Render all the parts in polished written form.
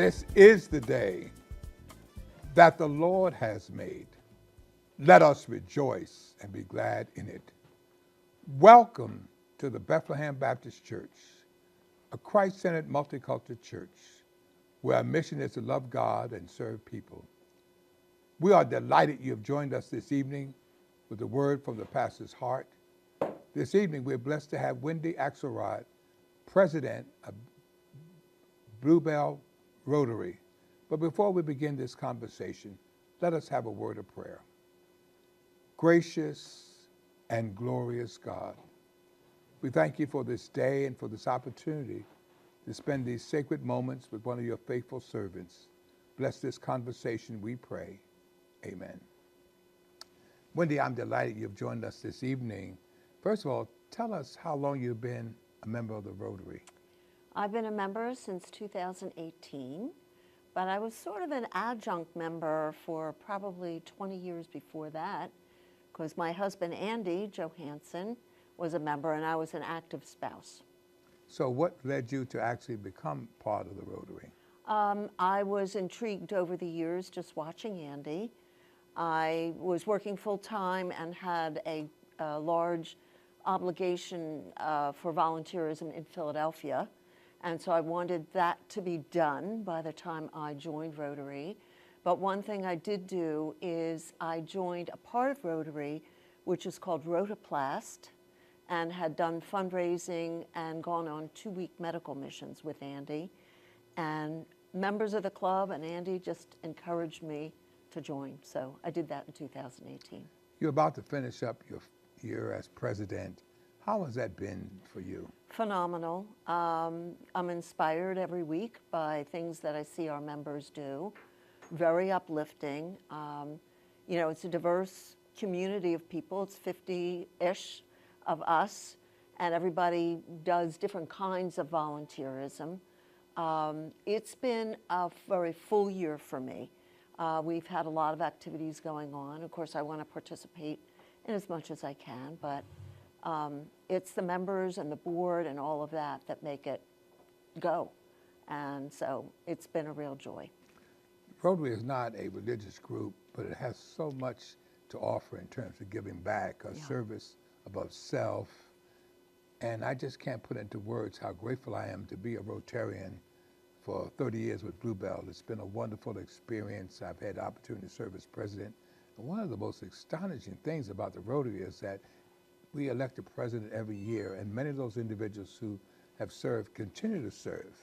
This is the day that the Lord has made. Let us rejoice and be glad in it. Welcome to the Bethlehem Baptist Church, a Christ-centered multicultural church where our mission is to love God and serve people. We are delighted you have joined us this evening with the word from the pastor's heart. This evening, we're blessed to have Wendy Axelrod, president of Bluebell Rotary. But before we begin this conversation, let us have a word of prayer. Gracious and glorious God, we thank you for this day and for this opportunity to spend these sacred moments with one of your faithful servants. Bless this conversation, we pray. Amen. Wendy, I'm delighted you've joined us this evening. First of all, tell us how long you've been a member of the Rotary. I've been a member since 2018, but I was sort of an adjunct member for probably 20 years before that, because my husband, Andy Johansson, was a member and I was an active spouse. So what led you to actually become part of the Rotary? I was intrigued over the years just watching Andy. I was working full-time and had a large obligation for volunteerism in Philadelphia. And so I wanted that to be done by the time I joined Rotary. But one thing I did do is I joined a part of Rotary, which is called Rotoplast, and had done fundraising and gone on 2-week medical missions with Andy. And members of the club and Andy just encouraged me to join. So I did that in 2018. You're about to finish up your year as president. How has that been for you? Phenomenal. I'm inspired every week by things that I see our members do. Very uplifting. It's a diverse community of people. It's 50-ish of us, and everybody does different kinds of volunteerism. It's been a very full year for me. We've had a lot of activities going on. Of course, I want to participate in as much as I can, but it's the members and the board and all of that that make it go. And so it's been a real joy. Rotary is not a religious group, but it has so much to offer in terms of giving back, service above self. And I just can't put into words how grateful I am to be a Rotarian for 30 years with Bluebell. It's been a wonderful experience. I've had the opportunity to serve as president. And one of the most astonishing things about the Rotary is that we elect a president every year, and many of those individuals who have served continue to serve.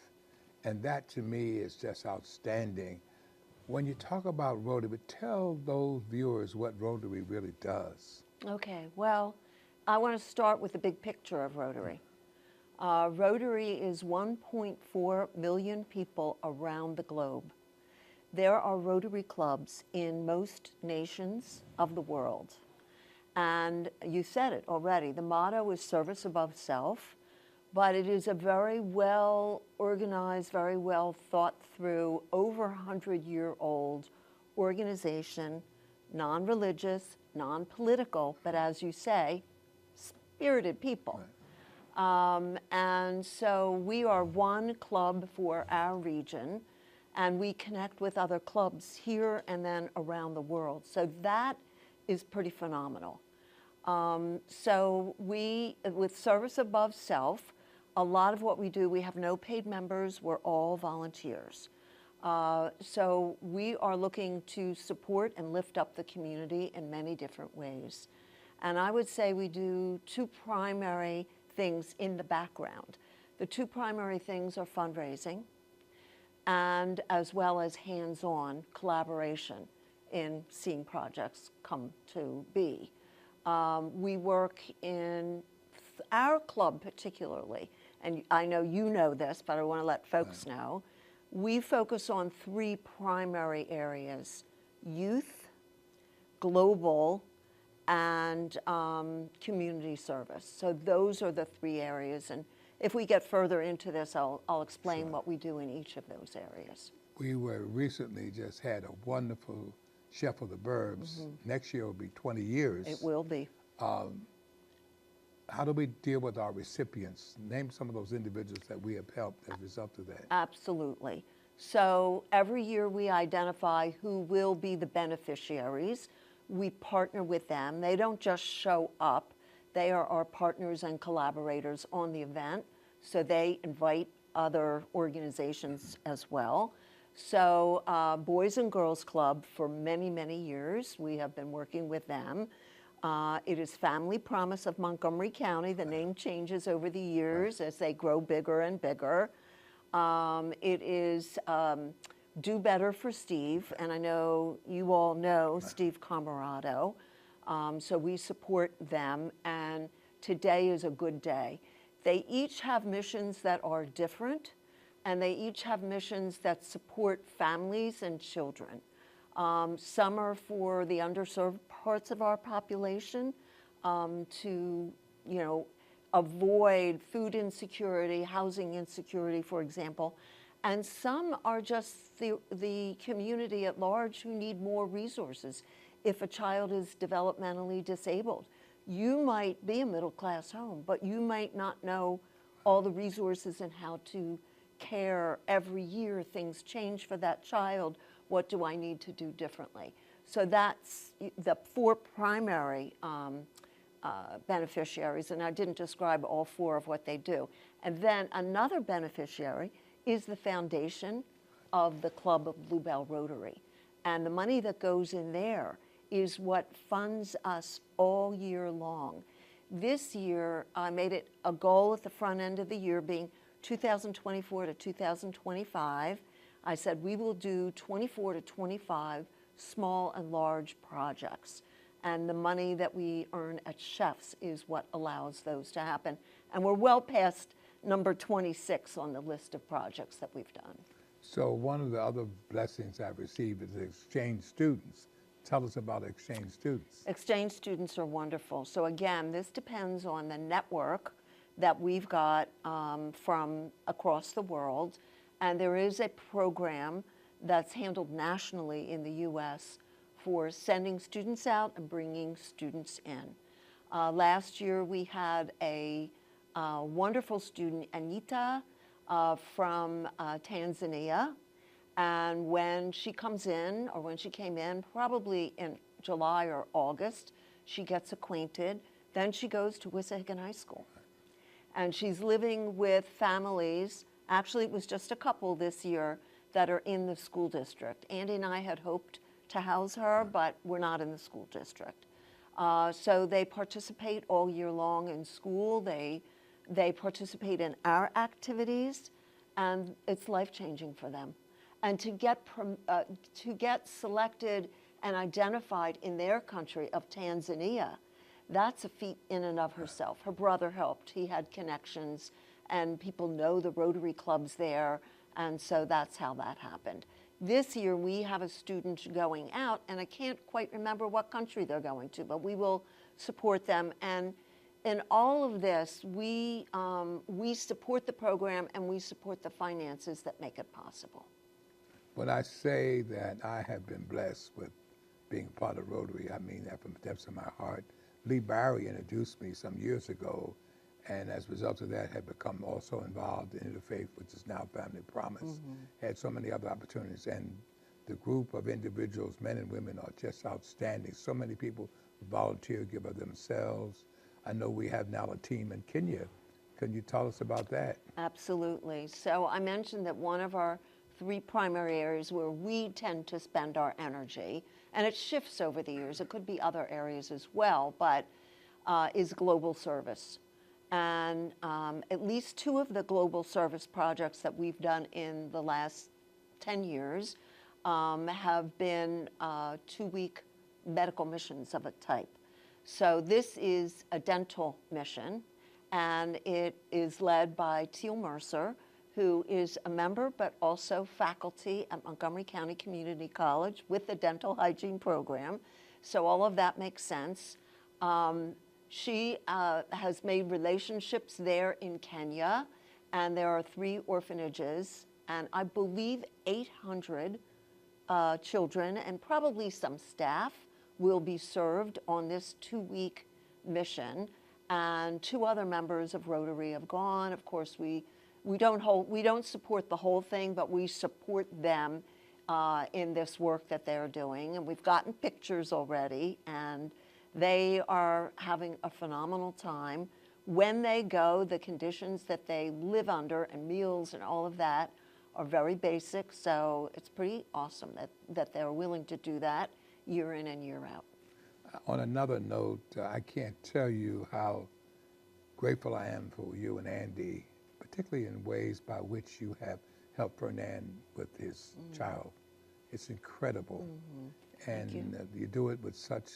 And that, to me, is just outstanding. When you talk about Rotary, tell those viewers what Rotary really does. Okay, well, I want to start with the big picture of Rotary. Rotary is 1.4 million people around the globe. There are Rotary clubs in most nations of the world. And you said it already, the motto is service above self, but it is a very well organized, very well thought through, over 100-year-old organization, non-religious, non-political, but as you say, spirited people. Right. And so we are one club for our region, and we connect with other clubs here and then around the world. So that is pretty phenomenal. So we, with Service Above Self, a lot of what we do, we have no paid members, we're all volunteers. So we are looking to support and lift up the community in many different ways. And I would say we do 2 primary things in the background. The 2 primary things are fundraising and as well as hands-on collaboration in seeing projects come to be. We work in our club particularly, and I know you know this, but I want to let folks know. We focus on 3 primary areas: youth, global, and community service. So those are the 3 areas, and if we get further into this, I'll explain what we do in each of those areas. We were recently just had a wonderful Chef of the Burbs. Next year will be 20 years. It will be. How do we deal with our recipients? Name some of those individuals that we have helped as a result of that. Absolutely. So every year we identify who will be the beneficiaries. We partner with them. They don't just show up. They are our partners and collaborators on the event. So they invite other organizations as well. So Boys and Girls Club, for many, many years, we have been working with them. It is Family Promise of Montgomery County. The name changes over the years as they grow bigger and bigger. It is Do Better for Steve, and I know you all know Steve Camarado. So we support them, and today is a good day. They each have missions that are different, and they each have missions that support families and children. Some are for the underserved parts of our population to, avoid food insecurity, housing insecurity, for example. And some are just the community at large who need more resources. If a child is developmentally disabled, you might be a middle-class home, but you might not know all the resources and how to care. Every year things change for that child. What do I need to do differently? So that's the four primary beneficiaries, and I didn't describe all four of what they do. And then another beneficiary is the foundation of the Club of Bluebell Rotary. And the money that goes in there is what funds us all year long. This year, I made it a goal at the front end of the year, being 2024 to 2025. I said we will do 24 to 25 small and large projects. And the money that we earn at Chefs is what allows those to happen. And we're well past number 26 on the list of projects that we've done. So one of the other blessings I've received is exchange students. Tell us about exchange students. Exchange students are wonderful. So again, this depends on the network that we've got from across the world. And there is a program that's handled nationally in the US for sending students out and bringing students in. Last year we had a wonderful student, Anita, from Tanzania. And when she comes in, or when she came in, probably in July or August, she gets acquainted. Then she goes to Wissahickon High School. And she's living with families. Actually, it was just a couple this year that are in the school district. Andy and I had hoped to house her, but we're not in the school district. So they participate all year long in school. They participate in our activities, and it's life-changing for them. And to get selected and identified in their country of Tanzania, that's a feat in and of herself. Her brother helped. He had connections, and people know the Rotary clubs there, and so that's how that happened. This year, we have a student going out, and I can't quite remember what country they're going to, but we will support them. And in all of this, we support the program, and we support the finances that make it possible. When I say that I have been blessed with being a part of Rotary, I mean that from the depths of my heart. Lee Barry introduced me some years ago, and as a result of that, had become also involved in Interfaith, which is now Family Promise. Had so many other opportunities, and the group of individuals, men and women, are just outstanding. So many people volunteer, give of themselves. I know we have now a team in Kenya. Can you tell us about that? Absolutely. So I mentioned that one of our three primary areas where we tend to spend our energy, and it shifts over the years, it could be other areas as well, but is global service. And at least two of the global service projects that we've done in the last 10 years have been 2-week medical missions of a type. So this is a dental mission, and it is led by Teal Mercer, who is a member but also faculty at Montgomery County Community College with the dental hygiene program. So all of that makes sense. She has made relationships there in Kenya, and there are 3 orphanages, and I believe 800 children and probably some staff will be served on this 2-week mission. And 2 other members of Rotary have gone. Of course, we we don't support the whole thing, but we support them in this work that they're doing. And we've gotten pictures already, and they are having a phenomenal time. When they go, the conditions that they live under and meals and all of that are very basic. So it's pretty awesome that they're willing to do that year in and year out. On another note, I can't tell you how grateful I am for you and Andy, particularly in ways by which you have helped Fernand with his child. It's incredible. And you do it with such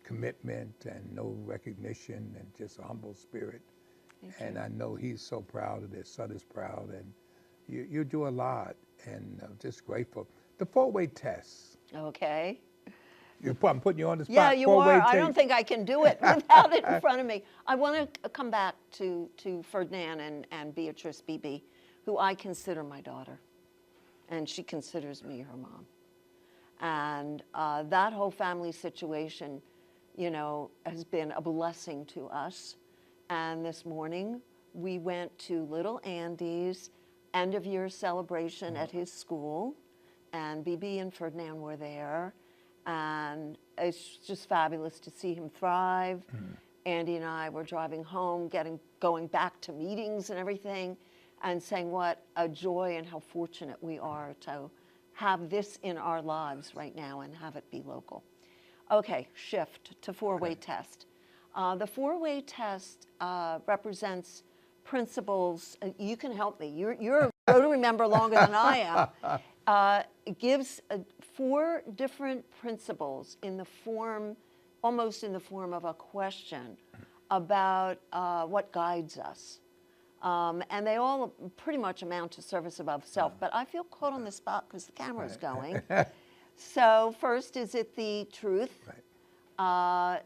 commitment and no recognition and just a humble spirit. And I know he's so proud and his son is proud, and you do a lot, and I'm just grateful. The 4-way test. Okay. I'm putting you on the spot. Yeah, you are. I don't think I can do it without it in front of me. I want to come back to Ferdinand and Beatrice Beebe, who I consider my daughter, and she considers me her mom. And that whole family situation, you know, has been a blessing to us. And this morning, we went to little Andy's end-of-year celebration at his school, and Beebe and Ferdinand were there. And it's just fabulous to see him thrive. Andy and I were driving home, going back to meetings and everything, and saying what a joy and how fortunate we are to have this in our lives right now and have it be local. Okay, shift to 4-way test. The 4-way test represents principles. You can help me. You're a Rotary member longer than I am. It gives 4 different principles in the form, almost in the form of a question about what guides us. And they all pretty much amount to service above self, but I feel caught on the spot because the camera's going. So first, is it the truth? Go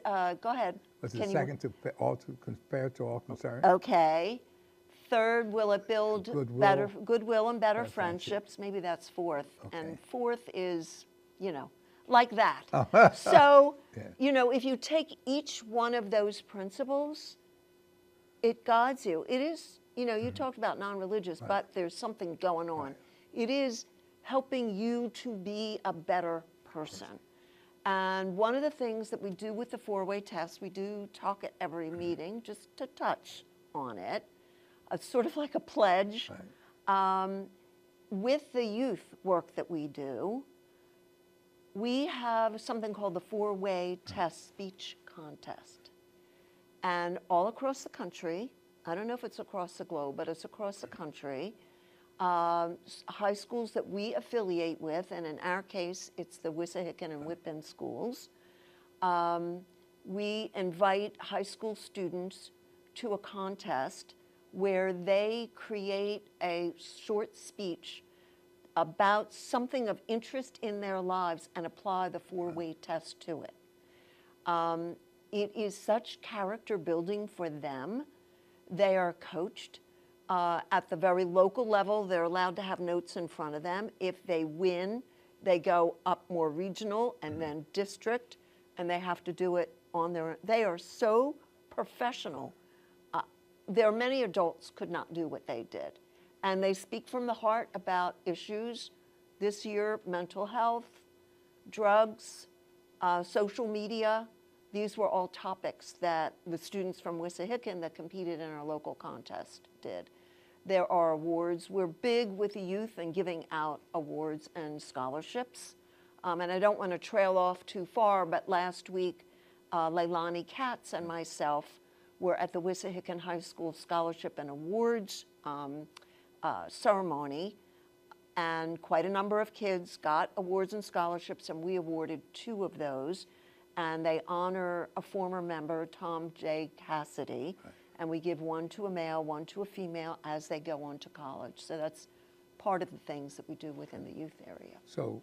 ahead. Was it second to fair to all concerned? Okay. Third, will it build goodwill and better friendships. Friendships? Maybe that's fourth. Okay. And fourth is, you know, like that. So, you know, if you take each one of those principles, it guides you. It is, you know, you talked about non-religious, but there's something going on. It is helping you to be a better person. And one of the things that we do with the 4-way test, we do talk at every meeting, just to touch on it. It's sort of like a pledge. With the youth work that we do, we have something called the 4-way test speech contest. And all across the country, I don't know if it's across the globe, but it's across the country, high schools that we affiliate with, and in our case, it's the Wissahickon and Whitman schools. We invite high school students to a contest where they create a short speech about something of interest in their lives and apply the 4-way test to it. It is such character building for them. They are coached at the very local level. They're allowed to have notes in front of them. If they win, they go up more regional and then district, and they have to do it on their own. They are so professional. There are many adults could not do what they did. And they speak from the heart about issues. This year, mental health, drugs, social media. These were all topics that the students from Wissahickon that competed in our local contest did. There are awards. We're big with the youth and giving out awards and scholarships. And I don't want to trail off too far, but last week, Leilani Katz and myself were at the Wissahickon High School Scholarship and Awards ceremony, and quite a number of kids got awards and scholarships, and we awarded 2 of those. And they honor a former member, Tom J. Cassidy, and we give 1 to a male, 1 to a female as they go on to college. So that's part of the things that we do within the youth area. So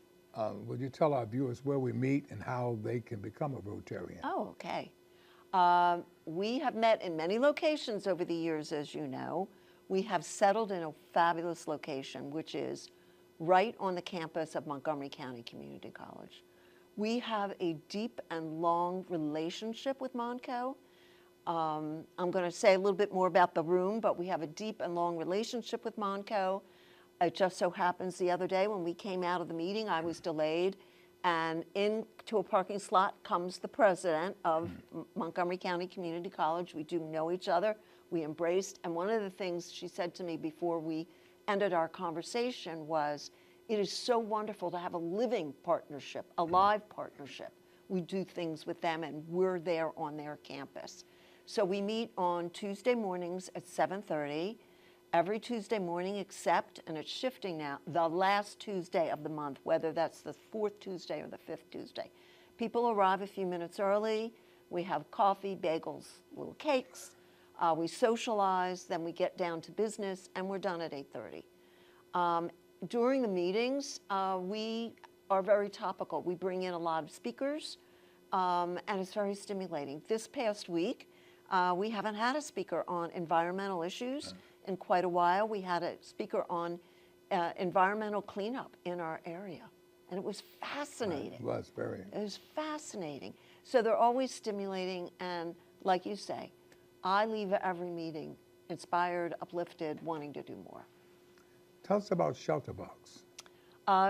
would you tell our viewers where we meet and how they can become a Rotarian? Oh, okay. We have met in many locations over the years, as you know. We have settled in a fabulous location, which is right on the campus of Montgomery County Community College. We have a deep and long relationship with Monco. I'm going to say a little bit more about the room, but we have a deep and long relationship with Monco. It just so happens the other day when we came out of the meeting, I was delayed, and into a parking slot comes the president of Montgomery County Community College. We do know each other. We embraced, and one of the things she said to me before we ended our conversation was, it is so wonderful to have a living partnership, a live partnership. We do things with them, and we're there on their campus. So we meet on Tuesday mornings at 7:30, every Tuesday morning except, and it's shifting now, the last Tuesday of the month, whether that's the 4th Tuesday or the 5th Tuesday. People arrive a few minutes early. We have coffee, bagels, little cakes. We socialize, then we get down to business, and we're done at 8:30. During the meetings, we are very topical. We bring in a lot of speakers, and it's very stimulating. This past week, we haven't had a speaker on environmental issues in quite a while. We had a speaker on environmental cleanup in our area, and it was fascinating. It was very. It was fascinating. So they're always stimulating, and like you say, I leave every meeting inspired, uplifted, wanting to do more. Tell us about Shelter Box.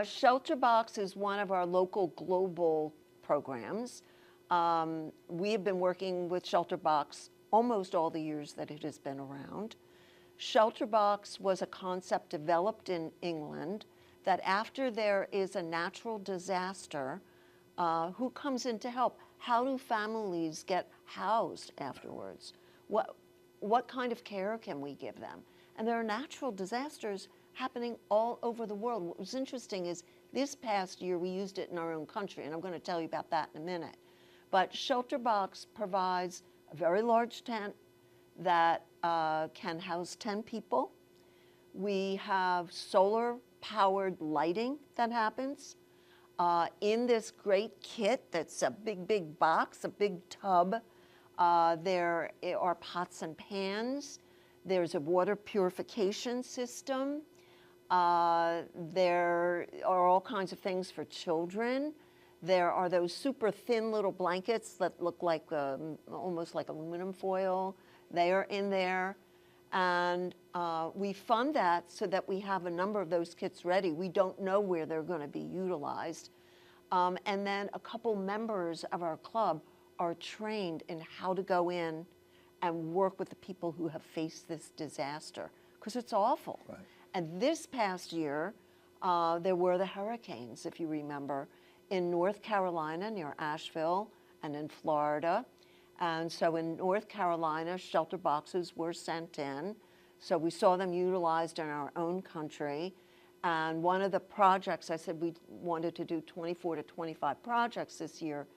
Shelter Box is one of our local global programs. We have been working with Shelter Box almost all the years that it has been around. Shelter Box was a concept developed in England that after there is a natural disaster, who comes in to help? How do families get housed afterwards? What kind of care can we give them? And there are natural disasters happening all over the world. What was interesting is this past year we used it in our own country, and I'm going to tell you about that in a minute. But Shelter Box provides a very large tent that can house 10 people. We have solar-powered lighting that happens. In this great kit that's a big, big box, a big tub, there are pots and pans. There's a water purification system. There are all kinds of things for children. There are those super thin little blankets that look like almost like aluminum foil. They are in there. And we fund that so that we have a number of those kits ready. We don't know where they're going to be utilized. And then a couple members of our club are trained in how to go in and work with the people who have faced this disaster, because it's awful. Right. And this past year, there were the hurricanes, if you remember, in North Carolina near Asheville and in Florida. And so in North Carolina, shelter boxes were sent in. So we saw them utilized in our own country. And one of the projects, I said we wanted to do 24 to 25 projects this year,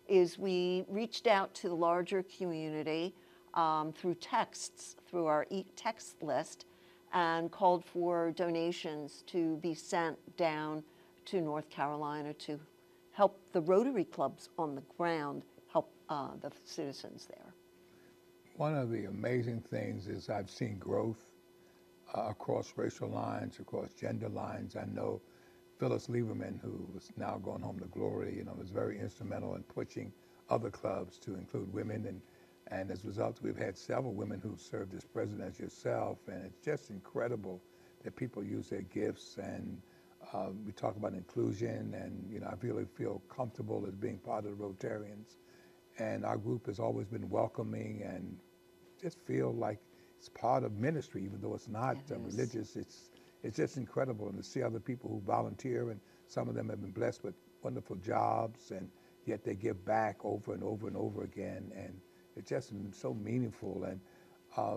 is we reached out to the larger community through texts, through our text list, and called for donations to be sent down to North Carolina to help the Rotary clubs on the ground, help the citizens there. One of the amazing things is I've seen growth across racial lines, across gender lines. I know Phyllis Lieberman, who is now going home to glory, was very instrumental in pushing other clubs to include women. And as a result, we've had several women who've served as president as yourself. And it's just incredible that people use their gifts. And we talk about inclusion. And, I really feel comfortable as being part of the Rotarians. And our group has always been welcoming and just feel like it's part of ministry, even though it's not religious. It's just incredible. And to see other people who volunteer, and some of them have been blessed with wonderful jobs, and yet they give back over and over and over again. And it's just so meaningful. And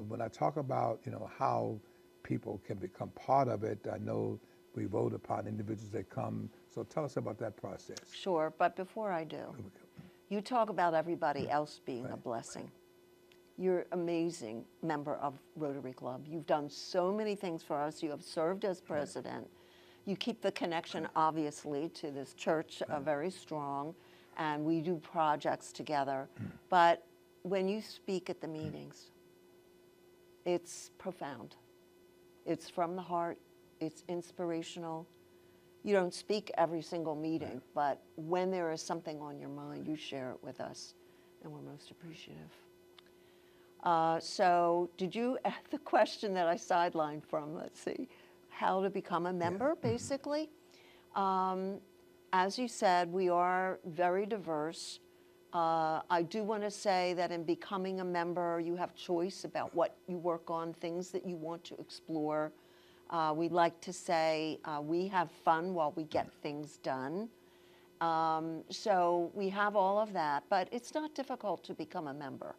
when I talk about, how people can become part of it, I know we vote upon individuals that come. So tell us about that process. Sure, but before I do, you talk about everybody else being a blessing. You're an amazing member of Rotary Club. You've done so many things for us. You have served as president. You keep the connection, obviously, to this church very strong, and we do projects together. But when you speak at the meetings, it's profound. It's from the heart. It's inspirational. You don't speak every single meeting, but when there is something on your mind, you share it with us, and we're most appreciative. So did you, the question that I sidelined from, let's see, how to become a member, basically? As you said, we are very diverse. I do want to say that in becoming a member, you have choice about what you work on, things that you want to explore. We like to say we have fun while we get things done. So we have all of that, but it's not difficult to become a member.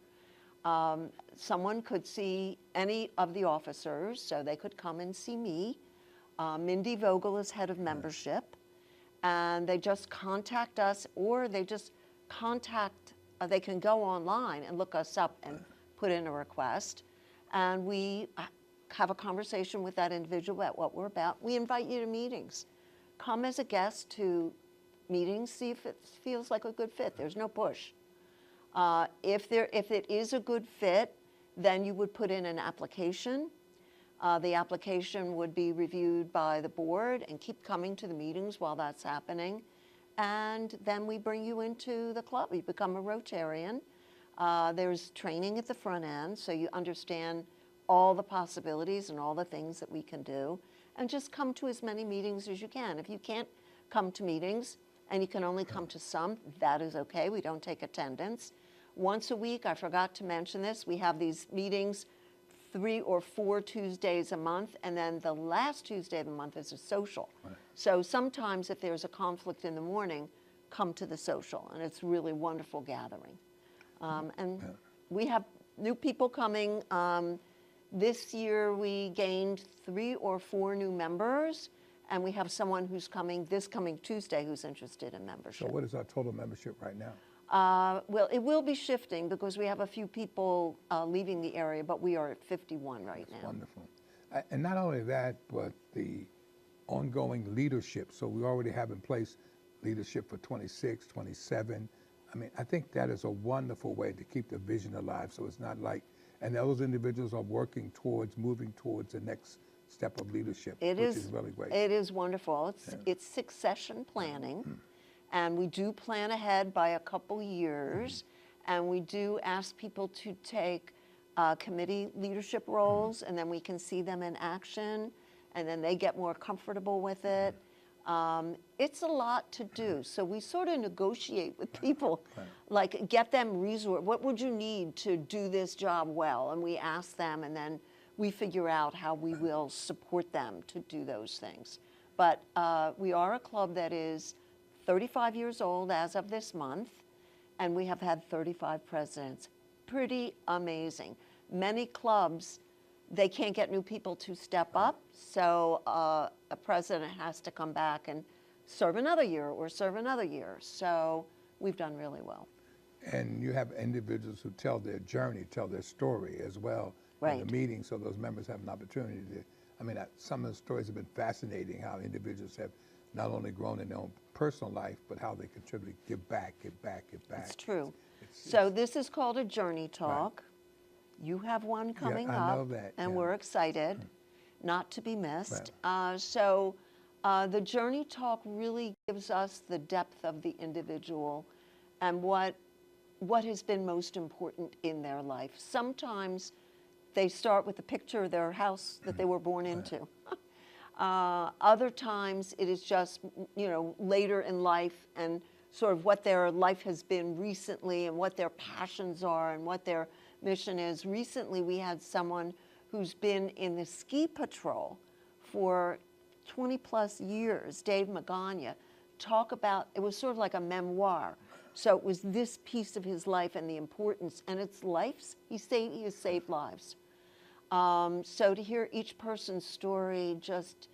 Someone could see any of the officers, so they could come and see me. Mindy Vogel is head of membership, and they just contact us, or they just contact, they can go online and look us up and put in a request, and we have a conversation with that individual about what we're about. We invite you to meetings. Come as a guest to meetings, see if it feels like a good fit. There's no push. If it is a good fit, then you would put in an application. The application would be reviewed by the board, and keep coming to the meetings while that's happening. And then we bring you into the club. You become a Rotarian. There's training at the front end, so you understand all the possibilities and all the things that we can do. And just come to as many meetings as you can. If you can't come to meetings and you can only come to some, that is okay. We don't take attendance. Once a week, I forgot to mention this, we have these meetings 3 or 4 Tuesdays a month, and then the last Tuesday of the month is a social. Right. So sometimes if there's a conflict in the morning, come to the social, and it's really wonderful gathering. We have new people coming. This year we gained 3 or 4 new members, and we have someone who's coming this coming Tuesday who's interested in membership. So what is our total membership right now? Well, it will be shifting because we have a few people leaving the area, but we are at 51 right That's now. Wonderful. And not only that, but the ongoing leadership. So we already have in place leadership for 26, 27. I mean, I think that is a wonderful way to keep the vision alive. So it's not like, and those individuals are working towards, moving towards the next step of leadership, which is really great. It is wonderful. It's succession planning. And we do plan ahead by a couple years, and we do ask people to take committee leadership roles, and then we can see them in action, and then they get more comfortable with it. It's a lot to do, so we sort of negotiate with people, like get them resource. What would you need to do this job well? And we ask them, and then we figure out how we will support them to do those things. But we are a club that is 35 years old as of this month, and we have had 35 presidents. Pretty amazing. Many clubs, they can't get new people to step up, so a president has to come back and serve another year or serve another year. So we've done really well. And you have individuals who tell their journey, tell their story as well in the meeting, so those members have an opportunity to, I mean, some of the stories have been fascinating, how individuals have not only grown in their own personal life, but how they contribute, give back. It's true. So this is called a Journey Talk. Right. You have one coming up. I know that. And we're excited, not to be missed. Right. The Journey Talk really gives us the depth of the individual and what has been most important in their life. Sometimes they start with a picture of their house that they were born into. Other times it is just, later in life and sort of what their life has been recently and what their passions are and what their mission is. Recently we had someone who's been in the ski patrol for 20 plus years, Dave Magana, talk about, it was sort of like a memoir. So it was this piece of his life and the importance, and it's lives, he has saved lives. So to hear each person's story just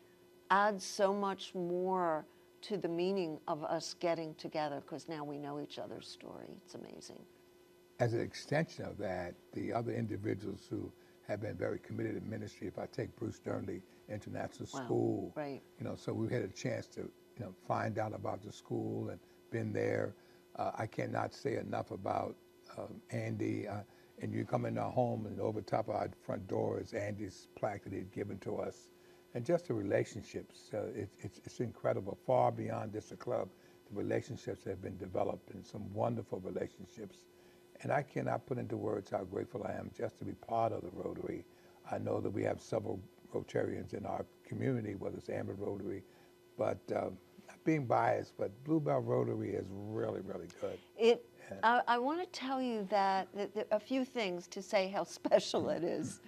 adds so much more to the meaning of us getting together, because now we know each other's story. It's amazing. As an extension of that, the other individuals who have been very committed in ministry, if I take Bruce Dernley International School, right. So we had a chance to find out about the school and been there. I cannot say enough about Andy. And you come in our home, and over top of our front door is Andy's plaque that he'd given to us. And just the relationships, it's incredible, far beyond just a club. The relationships have been developed, and some wonderful relationships. And I cannot put into words how grateful I am just to be part of the Rotary. I know that we have several Rotarians in our community, whether it's Amber Rotary, but not being biased, but Bluebell Rotary is really, really good. I want to tell you that a few things to say how special it is.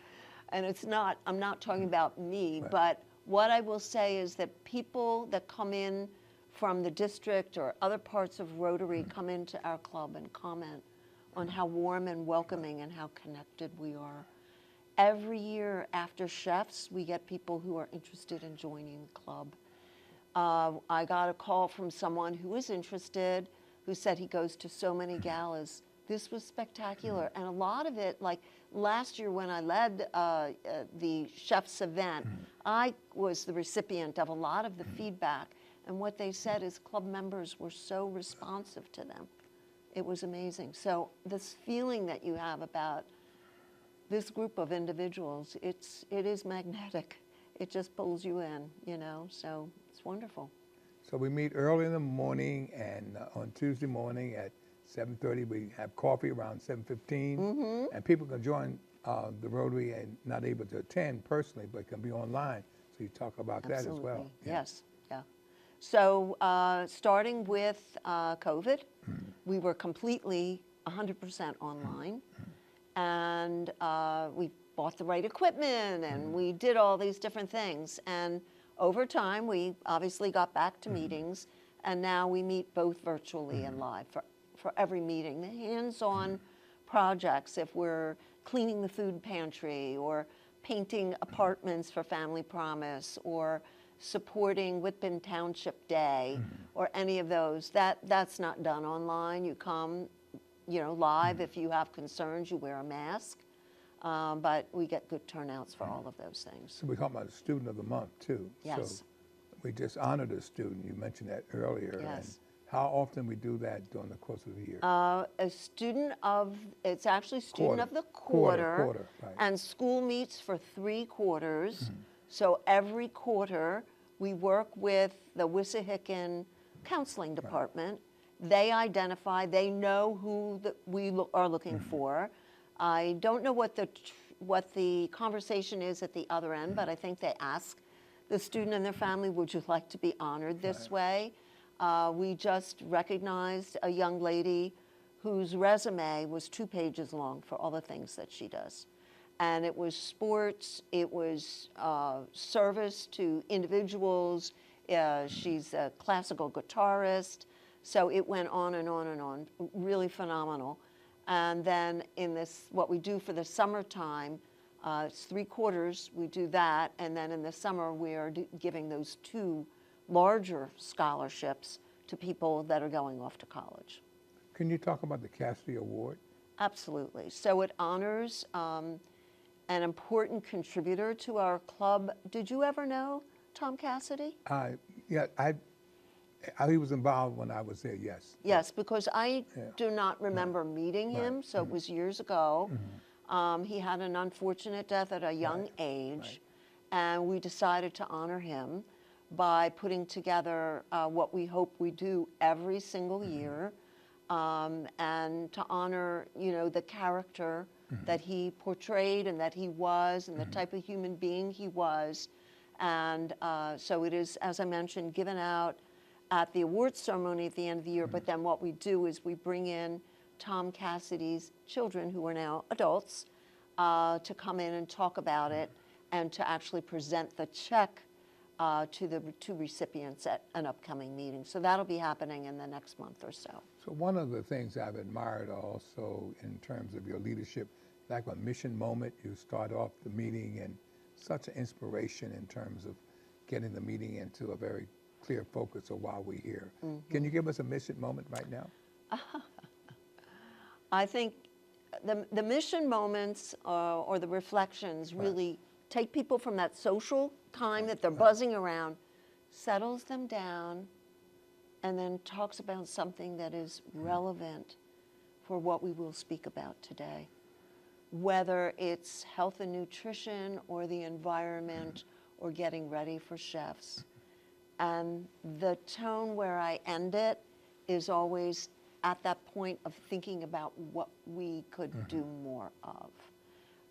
And it's not, I'm not talking about me, Right. but what I will say is that people that come in from the district or other parts of Rotary come into our club and comment on how warm and welcoming and how connected we are. Every year after Chefs, we get people who are interested in joining the club. I got a call from someone who was interested, who said he goes to so many galas. This was spectacular. And a lot of it, like last year when I led the Chefs event, I was the recipient of a lot of the feedback. And what they said is club members were so responsive to them. It was amazing. So this feeling that you have about this group of individuals, it is magnetic. It just pulls you in, you know, so it's wonderful. So we meet early in the morning, and on Tuesday morning at 7:30, we have coffee around 7:15, and people can join the Rotary and not able to attend personally, but can be online. So you talk about that as well. Absolutely. Yes, yeah. So starting with COVID, we were completely 100% online, and we bought the right equipment, and we did all these different things. And over time, we obviously got back to meetings, and now we meet both virtually and live for every meeting. The hands-on projects, if we're cleaning the food pantry or painting apartments for Family Promise or supporting Whitman Township Day or any of those, that's not done online. You come, you know, live. If you have concerns, you wear a mask. But we get good turnouts for all of those things. So we talk about Student of the Month, too. Yes. So we just honored a student. You mentioned that earlier. Yes. And how often we do that during the course of the year? A student of, it's actually student Quarter. of the quarter. Quarter, right. And school meets for 3 quarters. So every quarter, we work with the Wissahickon Counseling Department. They identify, they know who we are looking for. I don't know what the conversation is at the other end, but I think they ask the student and their family, would you like to be honored this way? We just recognized a young lady whose resume was 2 pages long for all the things that she does. And it was sports, it was service to individuals. She's a classical guitarist. So it went on and on and on, really phenomenal. And then in this, what we do for the summertime, it's 3 quarters, we do that. And then in the summer, we are giving those 2 larger scholarships to people that are going off to college. Can you talk about the Cassidy Award? Absolutely. So it honors an important contributor to our club. Did you ever know Tom Cassidy? Yeah, he was involved when I was there, yes. Yes, because I do not remember meeting him, so it was years ago. He had an unfortunate death at a young age, and we decided to honor him by putting together what we hope we do every single year, and to honor, you know, the character that he portrayed and that he was and the type of human being he was. And so it is, as I mentioned, given out at the awards ceremony at the end of the year, but then what we do is we bring in Tom Cassidy's children, who are now adults, to come in and talk about it and to actually present the check to the 2 recipients at an upcoming meeting. So that'll be happening in the next month or so. So one of the things I've admired also in terms of your leadership, like a mission moment, you start off the meeting and such an inspiration in terms of getting the meeting into a very clear focus of why we're here. Can you give us a mission moment right now? I think the mission moments or the reflections really take people from that social time that they're buzzing around, settles them down, and then talks about something that is relevant for what we will speak about today. Whether it's health and nutrition or the environment or getting ready for chefs. And the tone where I end it is always at that point of thinking about what we could do more of.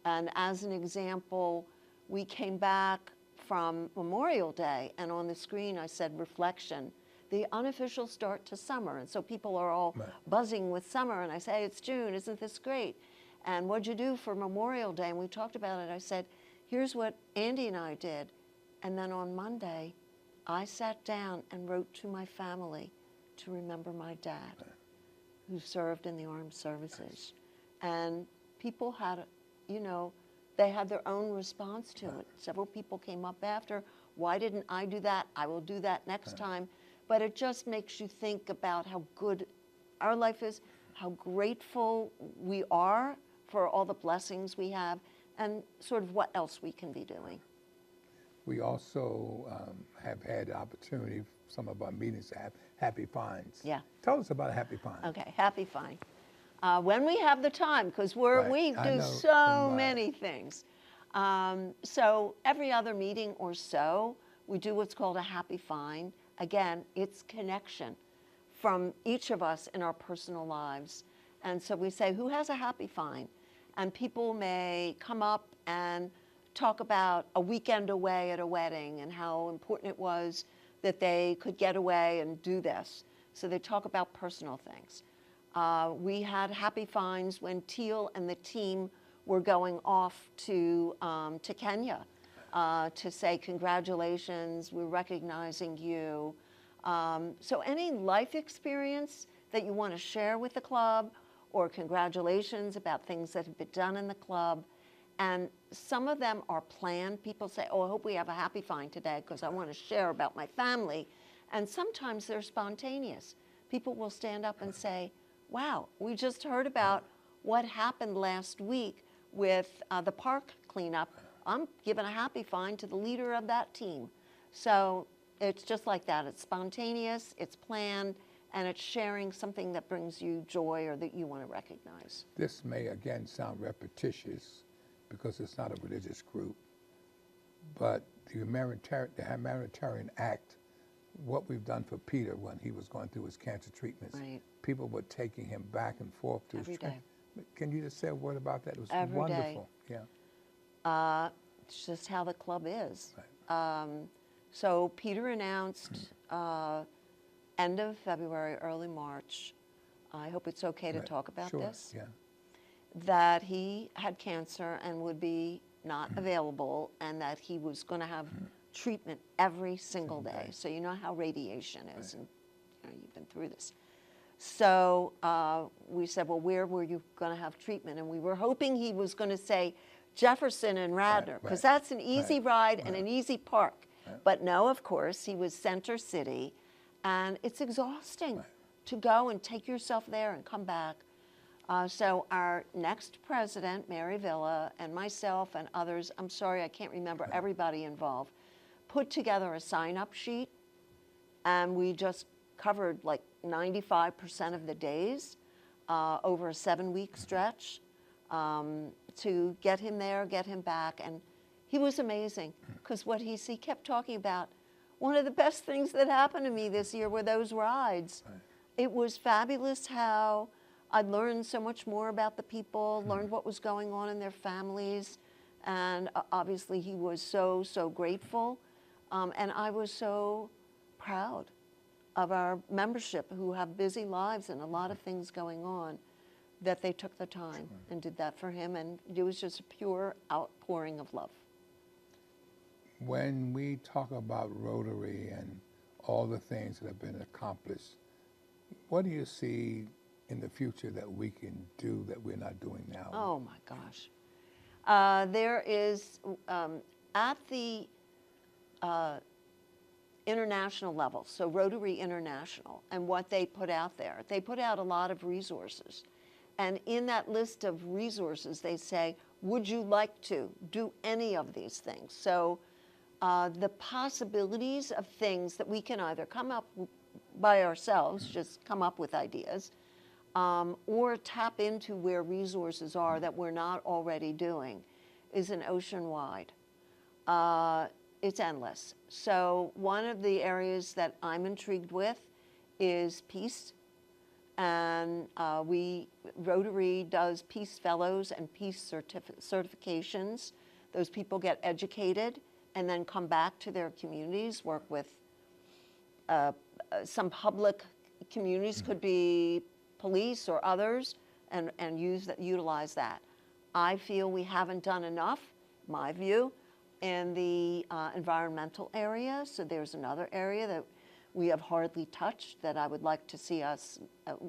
And as an example, we came back from Memorial Day, and on the screen I said reflection, the unofficial start to summer. And so people are all buzzing with summer, and I say, it's June, isn't this great? And what'd you do for Memorial Day? And we talked about it. I said, here's what Andy and I did. And then on Monday, I sat down and wrote to my family to remember my dad, who served in the armed services. And people had, you know, they had their own response to it. Several people came up after, why didn't I do that? I will do that next time. But it just makes you think about how good our life is, how grateful we are for all the blessings we have, and sort of what else we can be doing. We also have had the opportunity, some of our meetings, to have Happy Finds. Yeah. Tell us about a Happy Find. Okay, Happy Find. When we have the time, because we do so many things. So every other meeting or so, we do what's called a Happy Find. Again, it's connection from each of us in our personal lives. And so we say, who has a happy find? And people may come up and talk about a weekend away at a wedding and how important it was that they could get away and do this. So they talk about personal things. We had happy finds when Teal and the team were going off to Kenya to say congratulations, we're recognizing you. So any life experience that you want to share with the club, or congratulations about things that have been done in the club. And some of them are planned. People say, oh, I hope we have a happy find today because I want to share about my family. And sometimes they're spontaneous. People will stand up and say, wow, we just heard about what happened last week with the park cleanup. I'm giving a happy find to the leader of that team. So it's just like that. It's spontaneous, it's planned, and it's sharing something that brings you joy or that you want to recognize. This may, again, sound repetitious because it's not a religious group, but the humanitarian act, what we've done for Peter when he was going through his cancer treatments, people were taking him back and forth to his treatment. Can you just say a word about that? It was wonderful. Yeah. It's just how the club is. So Peter announced end of February, early March, I hope it's okay to talk about this, that he had cancer and would be not available, and that he was going to have treatment every single day. So you know how radiation is, and you know, you've been through this. So we said, well, where were you going to have treatment? And we were hoping he was going to say Jefferson and Radnor, because that's an easy ride and an easy park. But no, of course, he was Center City, and it's exhausting to go and take yourself there and come back. So our next president, Mary Villa, and myself and others, I'm sorry, I can't remember everybody involved, put together a sign-up sheet, and we just covered like 95% of the days over a 7-week stretch to get him there, get him back. And he was amazing, because what he kept talking about, one of the best things that happened to me this year were those rides. It was fabulous how I learned so much more about the people, learned what was going on in their families, and obviously he was so, so grateful. And I was so proud of our membership who have busy lives and a lot of things going on, that they took the time and did that for him, and it was just a pure outpouring of love. When we talk about Rotary and all the things that have been accomplished, what do you see in the future that we can do that we're not doing now? Oh my gosh. There is, at the international level, so Rotary International, and what they put out there, they put out a lot of resources. And in that list of resources, they say, would you like to do any of these things? So the possibilities of things that we can either come up by ourselves, just come up with ideas, or tap into where resources are that we're not already doing, is an ocean wide. It's endless. So one of the areas that I'm intrigued with is peace And Rotary does Peace Fellows and Peace certifications. Those people get educated and then come back to their communities, work with some public communities, could be police or others, and utilize that. I feel we haven't done enough, my view, in the environmental area. So there's another area that we have hardly touched that I would like to see us,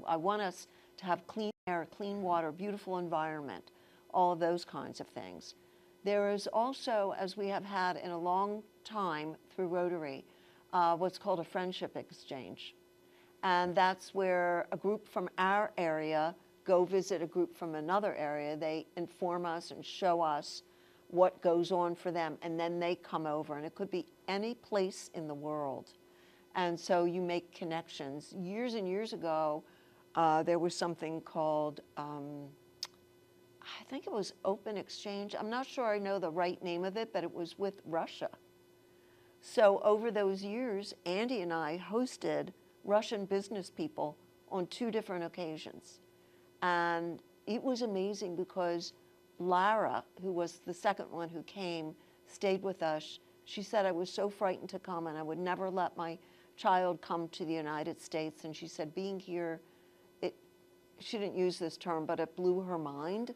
I want us to have clean air, clean water, beautiful environment, all of those kinds of things. There is also, as we have had in a long time through Rotary, what's called a friendship exchange. And that's where a group from our area go visit a group from another area. They inform us and show us what goes on for them, and then they come over, and it could be any place in the world. And so you make connections. Years and years ago, there was something called, I think it was Open Exchange. I'm not sure I know the right name of it, but it was with Russia. So over those years, Andy and I hosted Russian business people on 2 different occasions. And it was amazing because Lara, who was the second one who came, stayed with us. She said, I was so frightened to come, and I would never let my child come to the United States. And she said, being here, she didn't use this term, but it blew her mind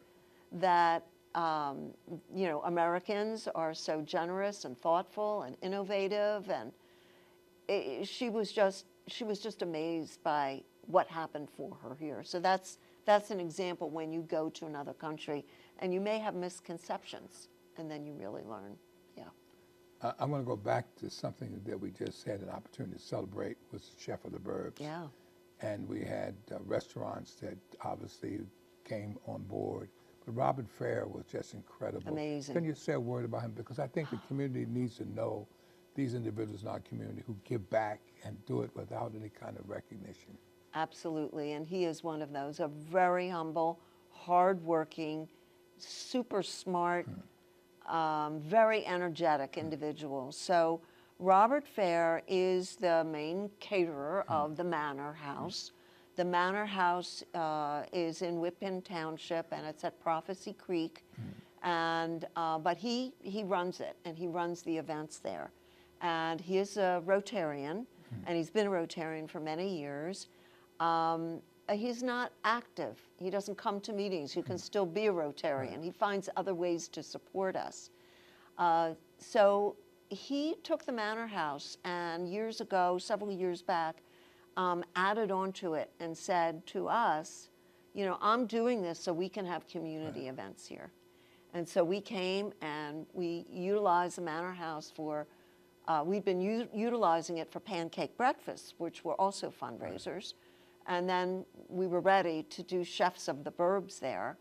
that, you know, Americans are so generous and thoughtful and innovative. And she was just amazed by what happened for her here. So that's an example when you go to another country and you may have misconceptions, and then you really learn. Yeah. I want to go back to something that we just had an opportunity to celebrate with Chef of the Burbs. Yeah. And we had restaurants that obviously came on board. But Robert Fair was just incredible. Amazing. Can you say a word about him? Because I think the community needs to know these individuals in our community who give back and do it without any kind of recognition. Absolutely, and he is one of those, a very humble, hardworking, super smart, very energetic individual. So Robert Fair is the main caterer of the Manor House. The Manor House is in Whitpin Township, and it's at Prophecy Creek. And but he runs it, and he runs the events there. And he is a Rotarian, and he's been a Rotarian for many years. He's not active. He doesn't come to meetings. You can still be a Rotarian. He finds other ways to support us. So he took the Manor House and years ago, several years back, added onto it and said to us, you know, I'm doing this so we can have community events here. And so we came and we utilized the Manor House for, we've been utilizing it for pancake breakfasts, which were also fundraisers. And then we were ready to do Chefs of the Burbs there.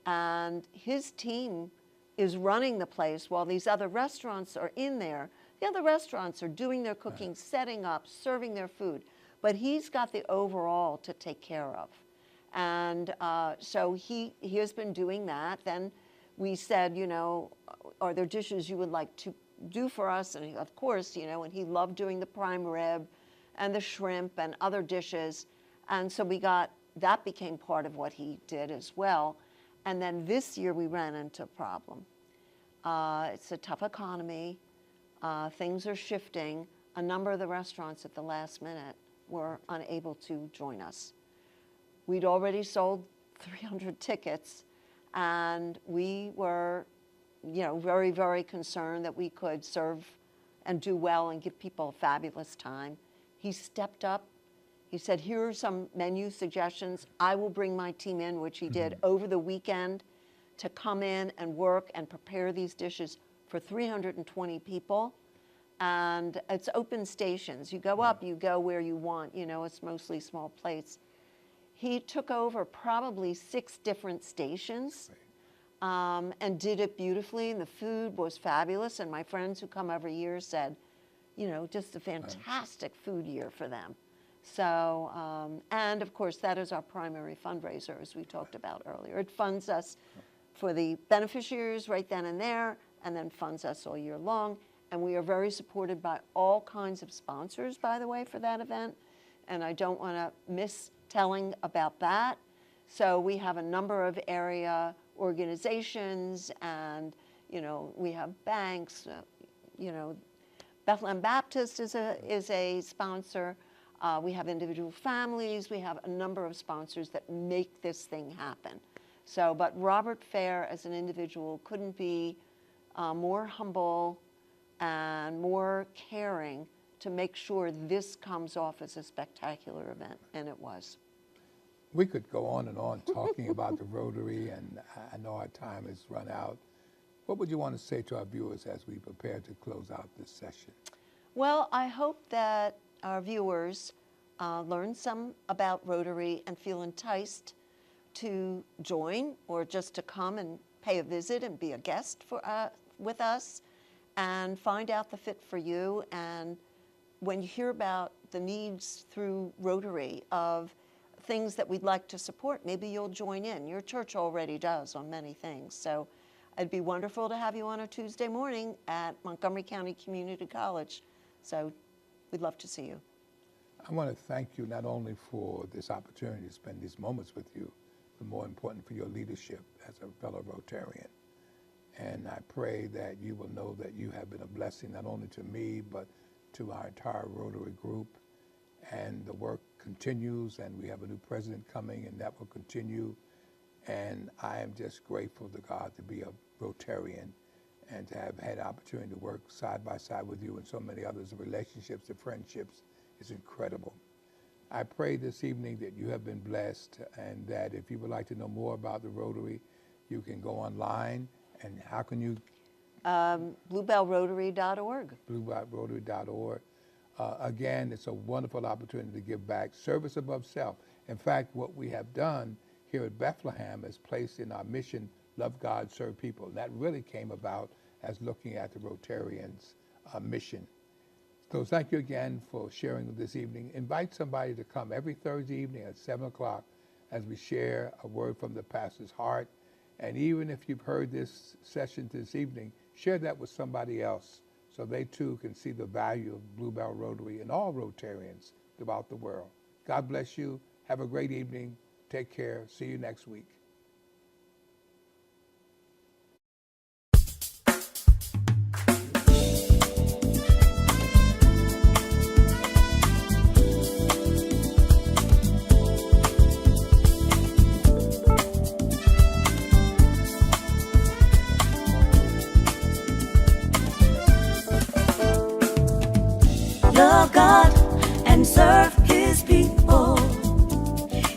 And his team is running the place while these other restaurants are in there. The other restaurants are doing their cooking, setting up, serving their food. But he's got the overall to take care of. And so he has been doing that. Then we said, you know, are there dishes you would like to do for us? And he, of course, you know, and he loved doing the prime rib and the shrimp and other dishes. And so that became part of what he did as well. And then this year we ran into a problem. It's a tough economy. Things are shifting. A number of the restaurants at the last minute were unable to join us. We'd already sold 300 tickets, and we were, you know, very, very concerned that we could serve and do well and give people a fabulous time. He stepped up. He said, here are some menu suggestions. I will bring my team in, which he did over the weekend, to come in and work and prepare these dishes for 320 people. And it's open stations. You go up, you go where you want. You know, it's mostly small plates. He took over probably 6 different stations and did it beautifully. And the food was fabulous. And my friends who come every year said, you know, just a fantastic food year for them. So, and of course, that is our primary fundraiser, as we talked about earlier. It funds us for the beneficiaries right then and there, and then funds us all year long. And we are very supported by all kinds of sponsors, by the way, for that event. And I don't want to telling about that. So we have a number of area organizations, and we have banks. Bethlehem Baptist is a sponsor. We have individual families. We have a number of sponsors that make this thing happen. So, but Robert Fair as an individual couldn't be more humble and more caring to make sure this comes off as a spectacular event, and it was. We could go on and on talking about the Rotary, and I know our time has run out. What would you want to say to our viewers as we prepare to close out this session? Well, I hope that our viewers learn some about Rotary and feel enticed to join, or just to come and pay a visit and be a guest with us and find out the fit for you. And when you hear about the needs through Rotary of things that we'd like to support, maybe you'll join in. Your church already does on many things. So it'd be wonderful to have you on a Tuesday morning at Montgomery County Community College. So we'd love to see you. I want to thank you not only for this opportunity to spend these moments with you, but more important for your leadership as a fellow Rotarian. And I pray that you will know that you have been a blessing not only to me, but to our entire Rotary group. And the work continues, and we have a new president coming, and that will continue. And I am just grateful to God to be a Rotarian and to have had the opportunity to work side by side with you and so many others. The relationships, the friendships is incredible. I pray this evening that you have been blessed, and that if you would like to know more about the Rotary, you can go online. And how can you? Bluebellrotary.org. Bluebellrotary.org. Again, it's a wonderful opportunity to give back. Service above self. In fact, what we have done here at Bethlehem is placed in our mission, love God, serve people. And that really came about as looking at the Rotarians' mission. So thank you again for sharing this evening. Invite somebody to come every Thursday evening at 7 o'clock as we share a word from the pastor's heart. And even if you've heard this session this evening, share that with somebody else so they too can see the value of Bluebell Rotary and all Rotarians throughout the world. God bless you. Have a great evening. Take care. See you next week. Love God and serve His people.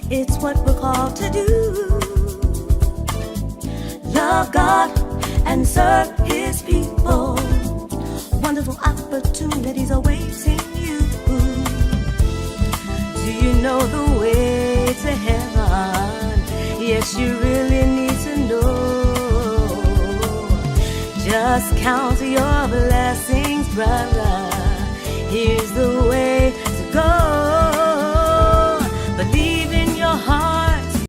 It's what we're called to do. Love God and serve His people. Wonderful opportunities awaiting you. Do you know the way to heaven? Yes, you really need to know. Just count your blessings, brother. Here's the